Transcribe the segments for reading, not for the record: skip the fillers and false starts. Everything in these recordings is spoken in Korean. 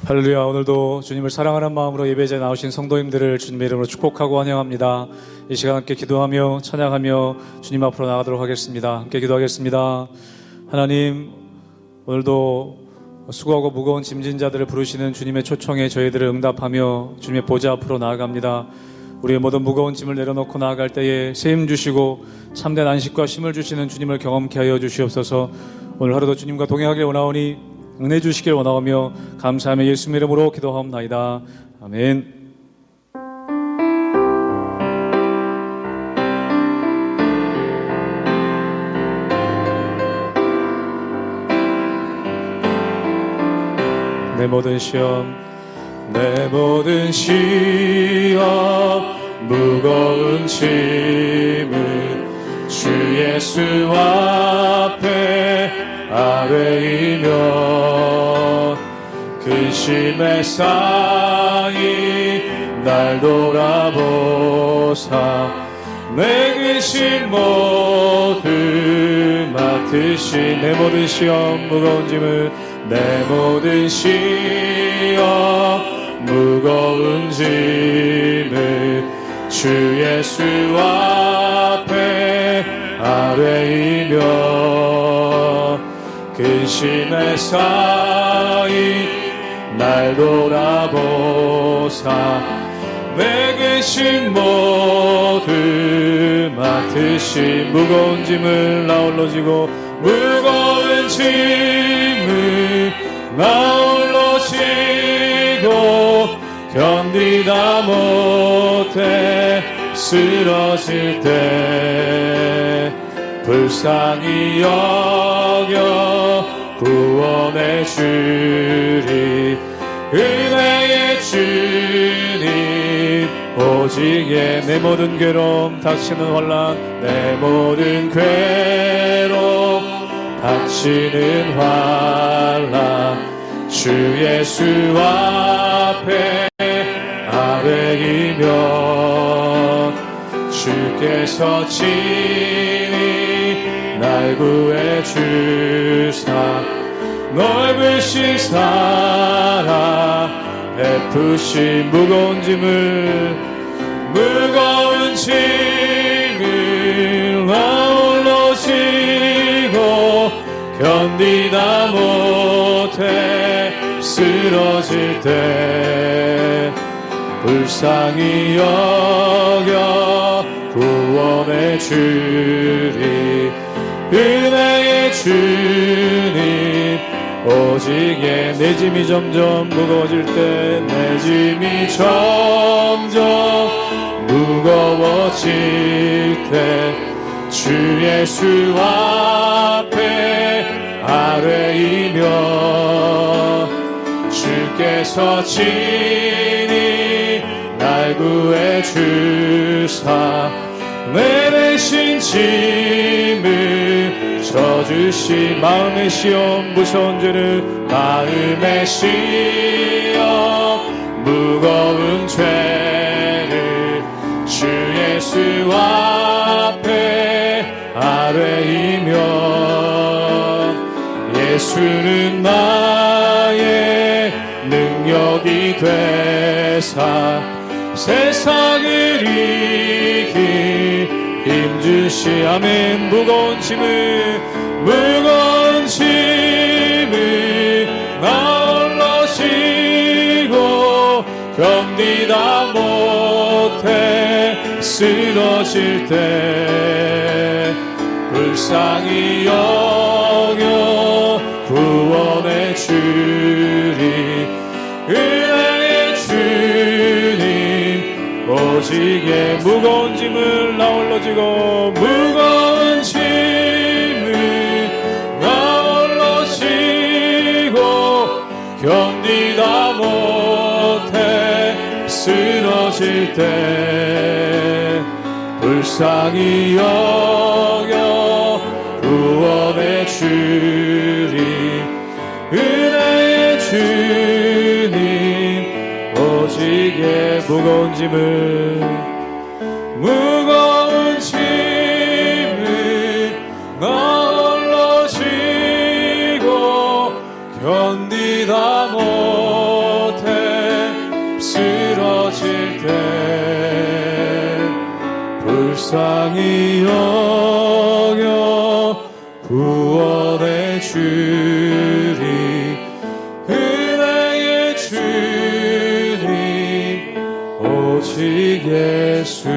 할렐루야. 오늘도 주님을 사랑하는 마음으로 예배자에 나오신 성도님들을 주님의 이름으로 축복하고 환영합니다. 이 시간 함께 기도하며 찬양하며 주님 앞으로 나가도록 하겠습니다. 함께 기도하겠습니다. 하나님, 오늘도 수고하고 무거운 짐진 자들을 부르시는 주님의 초청에 저희들을 응답하며 주님의 보좌 앞으로 나아갑니다. 우리의 모든 무거운 짐을 내려놓고 나아갈 때에 세임 주시고 참된 안식과 쉼을 주시는 주님을 경험케 하여 주시옵소서. 오늘 하루도 주님과 동행하길 원하오니 은혜 주시길 원하오며 감사하며 예수님 이름으로 기도하옵나이다. 아멘. 내 모든 시험 무거운 짐을 주 예수 앞에 아뢰이며 근심에 쌓인 날 돌아보사 내 근심 모두 맡으신 내 모든 시험 무거운 짐을 내 모든 시험 무거운 짐을 주 예수 앞에 아뢰이며 근심에 쌓인 날 돌아보사 내 근심 모두 맡으신 무거운 짐을 나 홀로 지고 무거운 짐을 나 홀로 지고 견디다 못해 쓰러질 때 불쌍히 여겨 구원해 주리 은혜의 주님 오직에 내 모든 괴로움 닥치는 환난 내 모든 괴로움 닥치는 환난 주 예수 앞에 아뢰이며 주께서 친히 날 구해 주사 넓으신 사랑 베푸신 무거운 짐을 나 홀로 지고 견디다 못해 쓰러질 때 불쌍히 여겨 구원해 주리 은혜의 주님 오직에 내 짐이 점점 무거워질 때 내 짐이 점점 무거워질 때 주 예수 앞에 아뢰이며 주께서 친히 날 구해 주사 내 대신 짐을 져주시 마음의 시험 무서운 죄를 마음의 시험 무거운 죄를 주 예수 앞에 아뢰이며 예수는 나의 능력이 되사 세상을 이기 힘주시 아멘 무거운 짐을 나 홀로 지고 견디다 못해 쓰러질 때 불쌍히 여겨 구원해 주리 은혜의 주님 오직에 무거운 짐을 나 홀로 지고 무거운 짐을 나 홀로 지고 견디다 못해 쓰러질 때 불쌍히 여겨 구원해 주리 은혜의 주님 오직에 무거운 짐을 무거운 짐 불쌍히 여겨 구원해 주리. 은혜의 주님 오직 예수.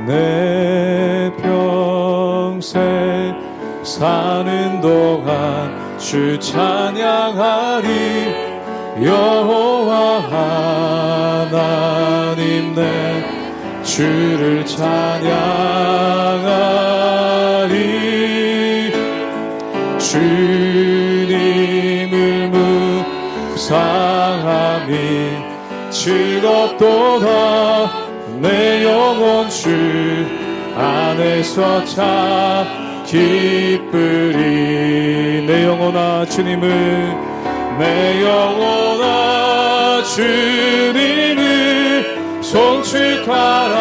내 평생 사는 동안 주 찬양하리. 여호와 하나님 내 주를 찬양하리. 주님을 묵상함이 즐겁도다. 내 영혼 주 안에서 참 기쁘리. 내 영혼아 주님을, 내 영혼아 주님을 송축하라.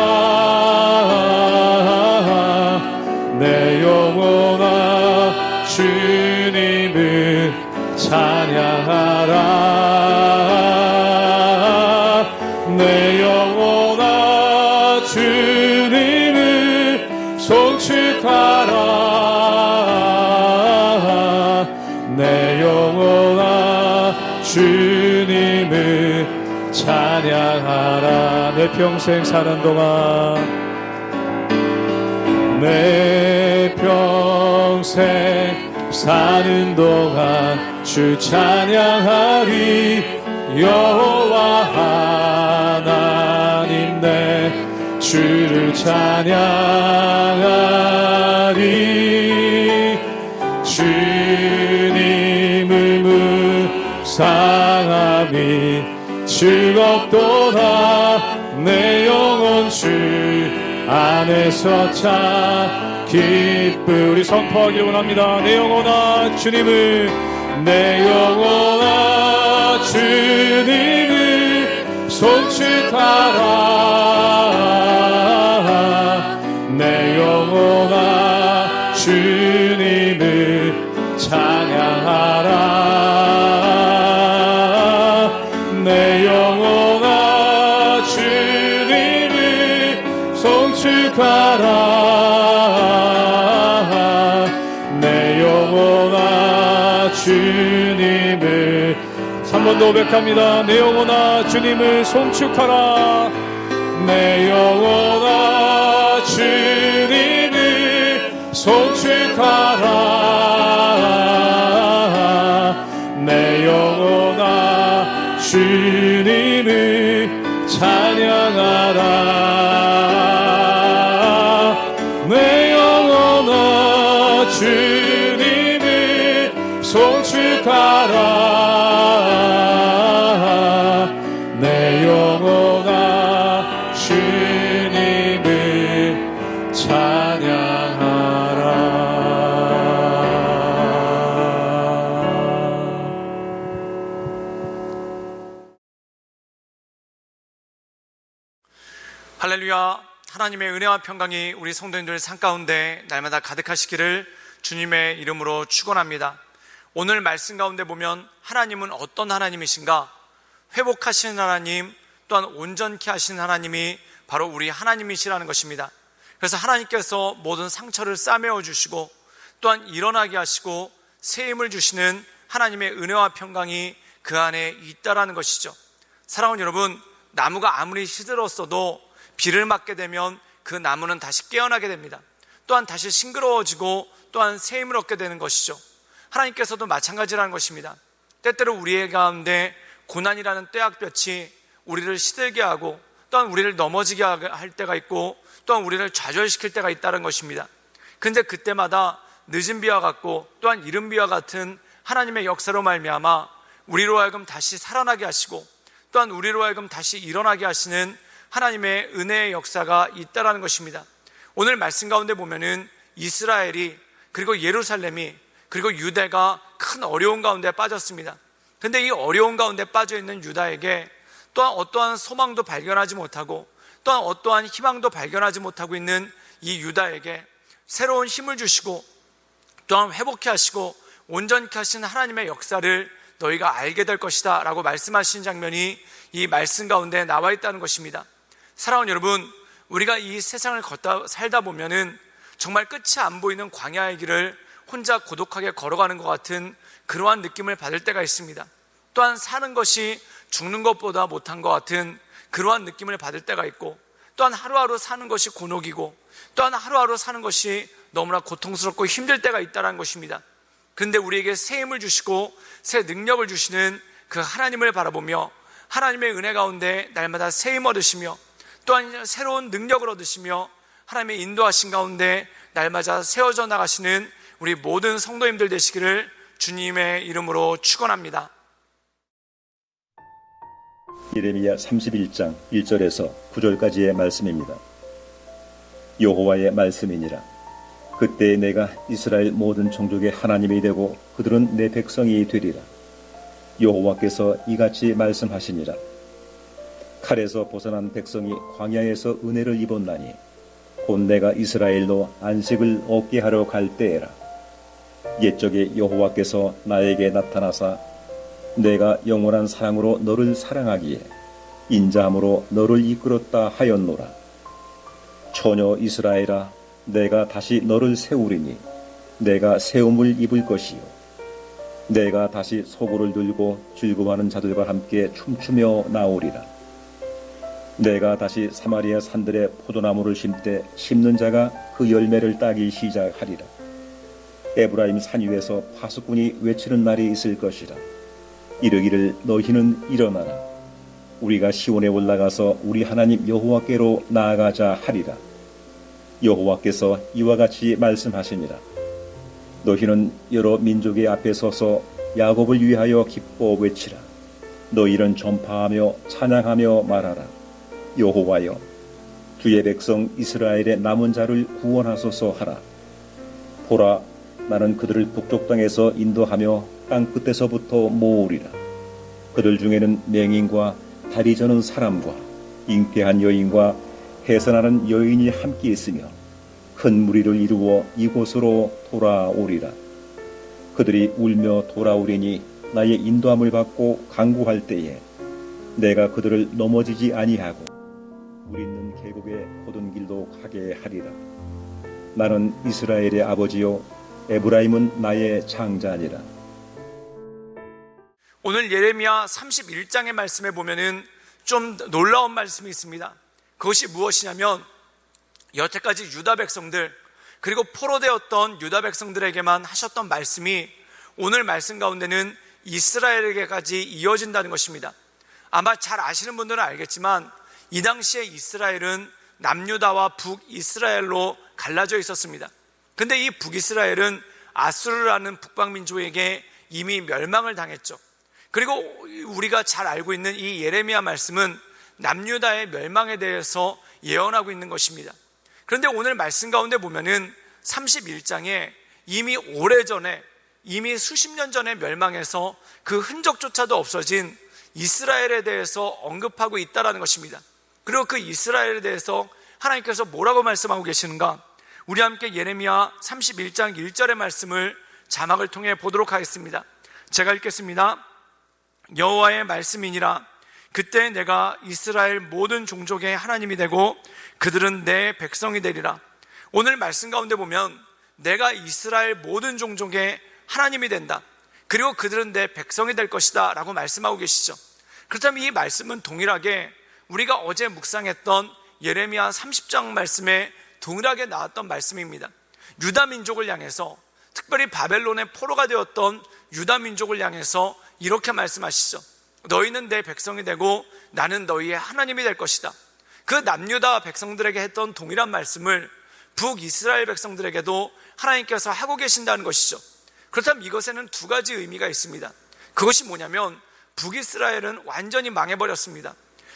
내 영혼아 주님을 찬양하라. 내 영혼아 주님을 송축하라. 내 영혼아 주님을 찬양하라. 내 평생 사는 동안, 내 평생 사는 동안 주 찬양하리. 여호와 하나님 내 주를 찬양하리. 주님을 묵상함이 즐겁도다. 내 영혼 주 안에서 참 기쁘리. 우리 선포하기를 원합니다. 내 영혼아 주님을, 내 영혼아 주님을 송축하라. 내 영혼아 주님을 찬양하라. 내 영혼아 주님을 송축하라. 내 영혼아 주님을, 3번 더 고백합니다. 내 영혼아 주님을 송축하라. 내 영혼아 주님을 송축하라. 내 영혼아 주님을 찬양하라. 내 영혼아 주님을 송축하라. 내 영혼아 주님을 찬양하라. 할렐루야. 하나님의 은혜와 평강이 우리 성도님들 삶 가운데 날마다 가득하시기를 주님의 이름으로 축원합니다. 오늘 말씀 가운데 보면 하나님은 어떤 하나님이신가? 회복하시는 하나님, 또한 온전케 하시는 하나님이 바로 우리 하나님이시라는 것입니다. 그래서 하나님께서 모든 상처를 싸매어 주시고 또한 일어나게 하시고 새 힘을 주시는 하나님의 은혜와 평강이 그 안에 있다라는 것이죠. 사랑하는 여러분, 나무가 아무리 시들었어도 비를 맞게 되면 그 나무는 다시 깨어나게 됩니다. 또한 다시 싱그러워지고 또한 새 힘을 얻게 되는 것이죠. 하나님께서도 마찬가지라는 것입니다. 때때로 우리의 가운데 고난이라는 떼약볕이 우리를 시들게 하고 또한 우리를 넘어지게 할 때가 있고 또한 우리를 좌절시킬 때가 있다는 것입니다. 근데 그때마다 늦은 비와 같고 또한 이른 비와 같은 하나님의 역사로 말미암아 우리로 하여금 다시 살아나게 하시고 또한 우리로 하여금 다시 일어나게 하시는 하나님의 은혜의 역사가 있다는 것입니다. 오늘 말씀 가운데 보면은 이스라엘이 그리고 예루살렘이 그리고 유대가 큰 어려운 가운데 빠졌습니다. 근데 이 어려운 가운데 빠져있는 유다에게 또한 어떠한 소망도 발견하지 못하고 또한 어떠한 희망도 발견하지 못하고 있는 이 유다에게 새로운 힘을 주시고 또한 회복케 하시고 온전케 하신 하나님의 역사를 너희가 알게 될 것이다 라고 말씀하신 장면이 이 말씀 가운데 나와 있다는 것입니다. 사랑하는 여러분, 우리가 이 세상을 살다 보면은 정말 끝이 안 보이는 광야의 길을 혼자 고독하게 걸어가는 것 같은 그러한 느낌을 받을 때가 있습니다. 또한 사는 것이 죽는 것보다 못한 것 같은 그러한 느낌을 받을 때가 있고, 또한 하루하루 사는 것이 곤혹이고, 또한 하루하루 사는 것이 너무나 고통스럽고 힘들 때가 있다는 것입니다. 그런데 우리에게 새 힘을 주시고 새 능력을 주시는 그 하나님을 바라보며 하나님의 은혜 가운데 날마다 새 힘 얻으시며 또한 새로운 능력을 얻으시며 하나님의 인도하신 가운데 날마다 세워져 나가시는 우리 모든 성도님들 되시기를 주님의 이름으로 축원합니다. 예레미야 31장 1절에서 9절까지의 말씀입니다. 여호와의 말씀이니라. 그때 내가 이스라엘 모든 종족의 하나님이 되고 그들은 내 백성이 되리라. 여호와께서 이같이 말씀하시니라. 칼에서 벗어난 백성이 광야에서 은혜를 입었나니 곧 내가 이스라엘로 안식을 얻게 하러 갈 때에라. 옛적에 여호와께서 나에게 나타나사 내가 영원한 사랑으로 너를 사랑하기에 인자함으로 너를 이끌었다 하였노라. 처녀 이스라엘아, 내가 다시 너를 세우리니 내가 세움을 입을 것이요 내가 다시 소고를 들고 즐거워하는 자들과 함께 춤추며 나오리라. 내가 다시 사마리아 산들에 포도나무를 심되 심는 자가 그 열매를 따기 시작하리라. 에브라임 산 위에서 파수꾼이 외치는 날이 있을 것이라. 이르기를 너희는 일어나라. 우리가 시온에 올라가서 우리 하나님 여호와께로 나아가자 하리라. 여호와께서 이와 같이 말씀하시니라. 너희는 여러 민족의 앞에 서서 야곱을 위하여 기뻐 외치라. 너희는 전파하며 찬양하며 말하라. 여호와여, 주의 백성 이스라엘의 남은 자를 구원하소서 하라. 보라, 나는 그들을 북쪽 땅에서 인도하며 땅 끝에서부터 모으리라. 그들 중에는 맹인과 다리 저는 사람과 잉태한 여인과 해산하는 여인이 함께 있으며 큰 무리를 이루어 이곳으로 돌아오리라. 그들이 울며 돌아오리니 나의 인도함을 받고 간구할 때에 내가 그들을 넘어지지 아니하고 물 있는 계곡의 고든 길도 가게 하리라. 나는 이스라엘의 아버지요 에브라임은 나의 장자니라. 오늘 예레미야 31장의 말씀에 보면은 좀 놀라운 말씀이 있습니다. 그것이 무엇이냐면 여태까지 유다 백성들 그리고 포로되었던 유다 백성들에게만 하셨던 말씀이 오늘 말씀 가운데는 이스라엘에게까지 이어진다는 것입니다. 아마 잘 아시는 분들은 알겠지만 이 당시에 이스라엘은 남유다와 북이스라엘로 갈라져 있었습니다. 근데 이 북이스라엘은 아수르라는 북방민족에게 이미 멸망을 당했죠. 그리고 우리가 잘 알고 있는 이 예레미야 말씀은 남유다의 멸망에 대해서 예언하고 있는 것입니다. 그런데 오늘 말씀 가운데 보면은 31장에 이미 오래전에 이미 수십 년 전에 멸망해서 그 흔적조차도 없어진 이스라엘에 대해서 언급하고 있다는 것입니다. 그리고 그 이스라엘에 대해서 하나님께서 뭐라고 말씀하고 계시는가? 우리 함께 예레미야 31장 1절의 말씀을 자막을 통해 보도록 하겠습니다. 제가 읽겠습니다. 여호와의 말씀이니라. 그때 내가 이스라엘 모든 종족의 하나님이 되고 그들은 내 백성이 되리라. 오늘 말씀 가운데 보면 내가 이스라엘 모든 종족의 하나님이 된다. 그리고 그들은 내 백성이 될 것이다 라고 말씀하고 계시죠. 그렇다면 이 말씀은 동일하게 우리가 어제 묵상했던 예레미야 30장 말씀에 동일하게 나왔던 말씀입니다. 유다 민족을 향해서, 특별히 바벨론의 포로가 되었던 유다 민족을 향해서 이렇게 말씀하시죠. 너희는 내 백성이 되고 나는 너희의 하나님이 될 것이다. 그 남유다 백성들에게 했던 동일한 말씀을 북이스라엘 백성들에게도 하나님께서 하고 계신다는 것이죠. 그렇다면 이것에는 두 가지 의미가 있습니다. 그것이 뭐냐면 북이스라엘은 완전히 망해버렸습니다.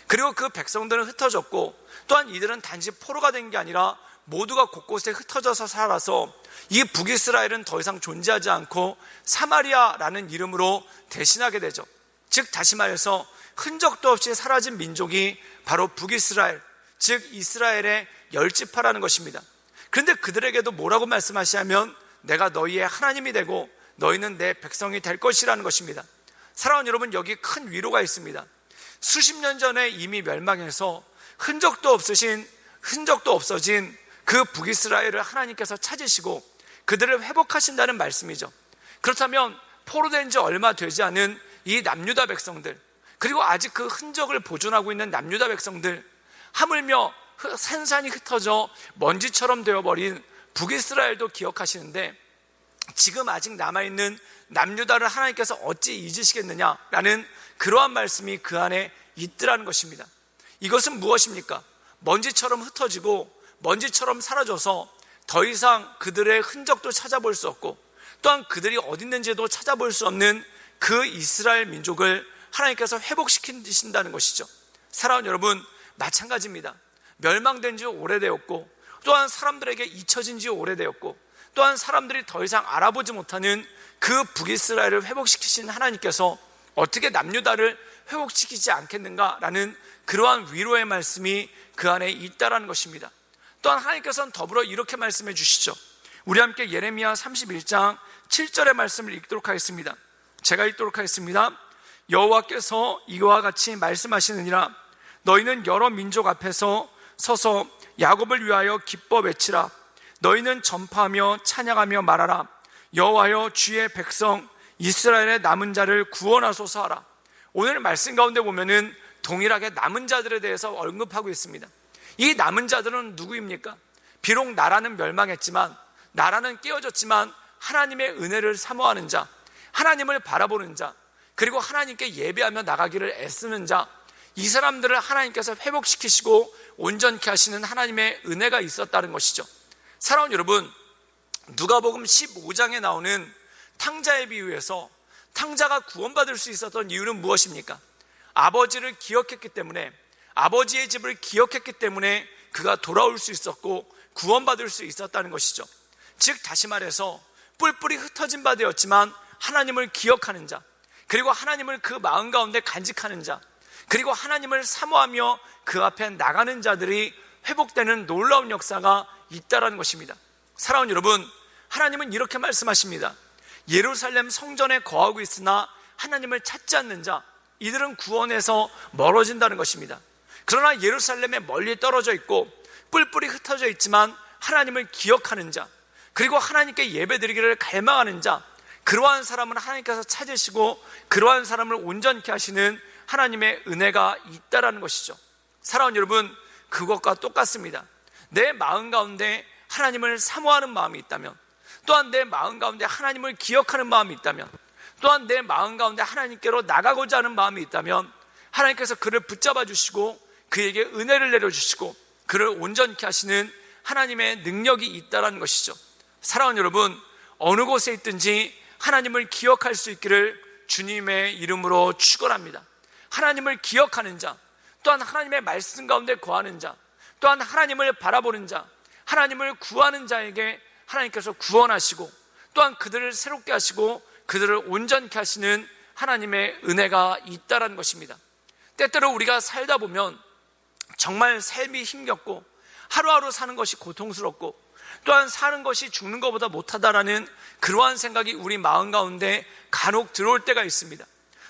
그리고 그 백성들은 흩어졌고 또한 이들은 단지 포로가 된 게 아니라 모두가 곳곳에 흩어져서 살아서 이 북이스라엘은 더 이상 존재하지 않고 사마리아라는 이름으로 대신하게 되죠. 즉 다시 말해서 흔적도 없이 사라진 민족이 바로 북이스라엘, 즉 이스라엘의 열지파라는 것입니다. 그런데 그들에게도 뭐라고 말씀하시냐면 내가 너희의 하나님이 되고 너희는 내 백성이 될 것이라는 것입니다. 사랑하는 여러분, 여기 큰 위로가 있습니다. 수십 년 전에 이미 멸망해서 흔적도 없어진 그 북이스라엘을 하나님께서 찾으시고 그들을 회복하신다는 말씀이죠. 그렇다면 포로된 지 얼마 되지 않은 이 남유다 백성들, 그리고 아직 그 흔적을 보존하고 있는 남유다 백성들, 하물며 산산이 흩어져 먼지처럼 되어버린 북이스라엘도 기억하시는데 지금 아직 남아있는 남유다를 하나님께서 어찌 잊으시겠느냐라는 그러한 말씀이 그 안에 있더라는 것입니다. 이것은 무엇입니까? 먼지처럼 흩어지고 먼지처럼 사라져서 더 이상 그들의 흔적도 찾아볼 수 없고 또한 그들이 어디 있는지도 찾아볼 수 없는 그 이스라엘 민족을 하나님께서 회복시키신다는 것이죠. 사랑하는 여러분, 마찬가지입니다. 멸망된 지 오래되었고 또한 사람들에게 잊혀진 지 오래되었고 또한 사람들이 더 이상 알아보지 못하는 그 북이스라엘을 회복시키신 하나님께서 어떻게 남유다를 회복시키지 않겠는가라는 그러한 위로의 말씀이 그 안에 있다라는 것입니다. 또한 하나님께서는 더불어 이렇게 말씀해 주시죠. 우리 함께 예레미야 31장 7절의 말씀을 읽도록 하겠습니다. 제가 읽도록 하겠습니다. 여호와께서 이와 같이 말씀하시느니라. 너희는 여러 민족 앞에서 서서 야곱을 위하여 기뻐 외치라. 너희는 전파하며 찬양하며 말하라. 여호와여, 주의 백성 이스라엘의 남은 자를 구원하소서 하라. 오늘 말씀 가운데 보면은 동일하게 남은 자들에 대해서 언급하고 있습니다. 이 남은 자들은 누구입니까? 비록 나라는 멸망했지만, 나라는 깨어졌지만 하나님의 은혜를 사모하는 자, 하나님을 바라보는 자, 그리고 하나님께 예배하며 나가기를 애쓰는 자, 이 사람들을 하나님께서 회복시키시고 온전케 하시는 하나님의 은혜가 있었다는 것이죠. 사랑하는 여러분, 누가복음 15장에 나오는 탕자의 비유에서 탕자가 구원받을 수 있었던 이유는 무엇입니까? 아버지를 기억했기 때문에, 아버지의 집을 기억했기 때문에 그가 돌아올 수 있었고 구원받을 수 있었다는 것이죠. 즉 다시 말해서 뿔뿔이 흩어진 바 되었지만 하나님을 기억하는 자, 그리고 하나님을 그 마음 가운데 간직하는 자, 그리고 하나님을 사모하며 그 앞에 나가는 자들이 회복되는 놀라운 역사가 있다라는 것입니다. 사랑하는 여러분, 하나님은 이렇게 말씀하십니다. 예루살렘 성전에 거하고 있으나 하나님을 찾지 않는 자, 이들은 구원에서 멀어진다는 것입니다. 그러나 예루살렘에 멀리 떨어져 있고 뿔뿔이 흩어져 있지만 하나님을 기억하는 자, 그리고 하나님께 예배드리기를 갈망하는 자, 그러한 사람은 하나님께서 찾으시고 그러한 사람을 온전케 하시는 하나님의 은혜가 있다라는 것이죠. 사랑하는 여러분, 그것과 똑같습니다. 내 마음 가운데 하나님을 사모하는 마음이 있다면, 또한 내 마음 가운데 하나님을 기억하는 마음이 있다면, 또한 내 마음 가운데 하나님께로 나가고자 하는 마음이 있다면 하나님께서 그를 붙잡아 주시고 그에게 은혜를 내려주시고 그를 온전케 하시는 하나님의 능력이 있다는 것이죠. 사랑하는 여러분, 어느 곳에 있든지 하나님을 기억할 수 있기를 주님의 이름으로 축원합니다. 하나님을 기억하는 자, 또한 하나님의 말씀 가운데 거하는 자, 또한 하나님을 바라보는 자, 하나님을 구하는 자에게 하나님께서 구원하시고 또한 그들을 새롭게 하시고 그들을 온전케 하시는 하나님의 은혜가 있다는 것입니다. 때때로 우리가 살다 보면 정말 삶이 힘겹고 하루하루 사는 것이 고통스럽고 또한 사는 것이 죽는 것보다 못하다라는 그러한 생각이 우리 마음 가운데 간혹 들어올 때가 있습니다.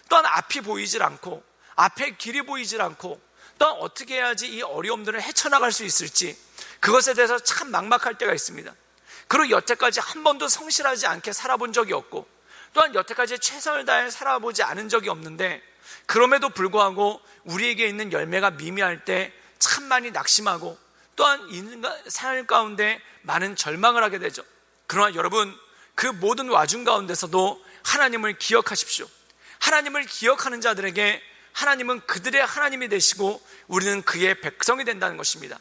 또한 앞이 보이질 않고 앞에 길이 보이질 않고 또한 어떻게 해야지 이 어려움들을 헤쳐나갈 수 있을지 그것에 대해서 참 막막할 때가 있습니다. 그리고 여태까지 한 번도 성실하지 않게 살아본 적이 없고 또한 여태까지 최선을 다해 살아보지 않은 적이 없는데 그럼에도 불구하고 우리에게 있는 열매가 미미할 때 참 많이 낙심하고 또한 삶 가운데 많은 절망을 하게 되죠. 그러나 여러분, 그 모든 와중 가운데서도 하나님을 기억하십시오. 하나님을 기억하는 자들에게 하나님은 그들의 하나님이 되시고 우리는 그의 백성이 된다는 것입니다.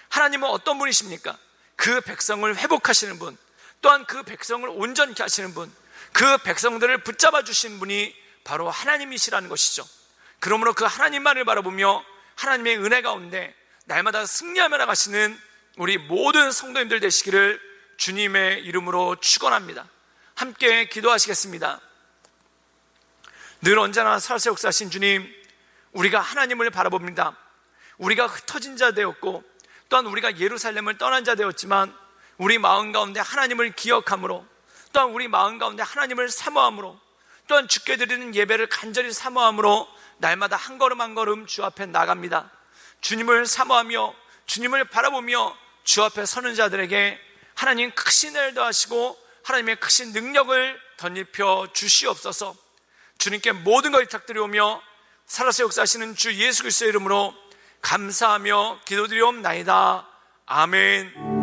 하나님은 어떤 분이십니까? 그 백성을 회복하시는 분, 또한 그 백성을 온전케 하시는 분, 그 백성들을 붙잡아 주신 분이 바로 하나님이시라는 것이죠. 그러므로 그 하나님만을 바라보며 하나님의 은혜 가운데 날마다 승리하며 나가시는 우리 모든 성도님들 되시기를 주님의 이름으로 축원합니다. 함께 기도하시겠습니다. 늘 언제나 살아서 역사하신 주님, 우리가 하나님을 바라봅니다. 우리가 흩어진 자 되었고 또한 우리가 예루살렘을 떠난 자 되었지만 우리 마음 가운데 하나님을 기억함으로 또한 우리 마음 가운데 하나님을 사모함으로 또한 주께 드리는 예배를 간절히 사모함으로 날마다 한 걸음 한 걸음 주 앞에 나갑니다. 주님을 사모하며 주님을 바라보며 주 앞에 서는 자들에게 하나님 크신 은혜를 더하시고 하나님의 크신 능력을 덧입혀 주시옵소서. 주님께 모든 걸 부탁드리오며 살아서 역사하시는 주 예수 그리스도의 이름으로 감사하며 기도드리옵나이다. 아멘.